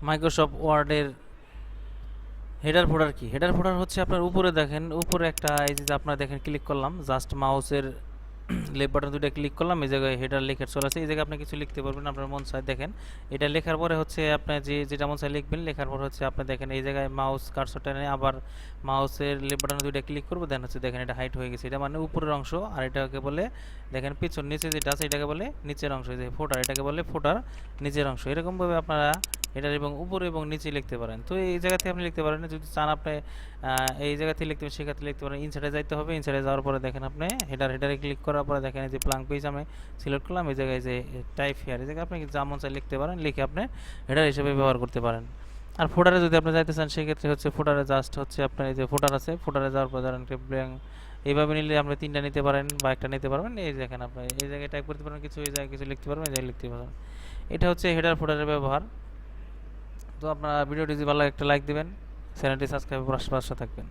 Microsoft ওয়ার্ডের header folder কি? Header folder হচ্ছে আপনার উপরে দেখেন, উপরে একটা এই যে আপনার দেখেন ক্লিক করলাম, জাস্ট মাউসের লেফট বাটন দুটো ক্লিক করলাম, এই জায়গায় হেডার লেখা চলে আসে। এই জায়গায় আপনি কিছু লিখতে পারবেন আপনার মন চায়। দেখেন এটা লেখার পরে হচ্ছে আপনি যেটা মন চায় লিখবেন। লেখার পর হচ্ছে আপনি দেখেন এই জায়গায় মাউস কার্সরটা নিয়ে আবার মাউসের লেফট বাটন দুটো ক্লিক করবো, দেন হচ্ছে দেখেন এটা হাইট হয়ে গেছে। এটা মানে উপরের অংশ, আর এটাকে বলে দেখেন পিছন নিচে যেটা আছে এটাকে বলে নিচের অংশ। যে ফোটার, এটাকে বলে ফোটার নিচের অংশ। এরকমভাবে আপনারা এটার এবং উপরে এবং নিচে লিখতে পারেন। তো এই জায়গা থেকে আপনি লিখতে পারেন, যদি চান আপনি এই জায়গা থেকে লিখতে পারেন, সেক্ষেত্রে লিখতে পারেন। ইনসাইডে যাইতে হবে, ইনসাইডে যাওয়ার পরে দেখেন আপনি হেডারে ক্লিক করার পরে দেখেন এই যে প্লাঙ্ক পেজ আমি সিলেক্ট করলাম, এই জায়গায় যে টাইপ হেয়ার, এই জায়গায় আপনি যা মন চাই লিখতে পারেন, লিখে আপনি হেডার হিসেবে ব্যবহার করতে পারেন। আর ফোটারে যদি আপনি যাইতে চান সেক্ষেত্রে হচ্ছে ফোটারে জাস্ট হচ্ছে আপনার এই যে ফোটার আছে, ফোটারে যাওয়ার পর ধরেন ব্ল্যাঙ্ক এইভাবে নিলে আপনি তিনটা নিতে পারেন বা একটা নিতে পারবেন। এই দেখেন আপনি এই জায়গায় টাইপ করতে পারেন কিছু, এই জায়গায় কিছু লিখতে পারবেন, এই জায়গায় লিখতে পারবেন। এটা হচ্ছে হেডার ফোটারের ব্যবহার। তো আপনার ভিডিওটি যদি ভালো লাগে একটা লাইক দিবেন, চ্যানেলটি সাবস্ক্রাইব করে পাশে থাকবেন।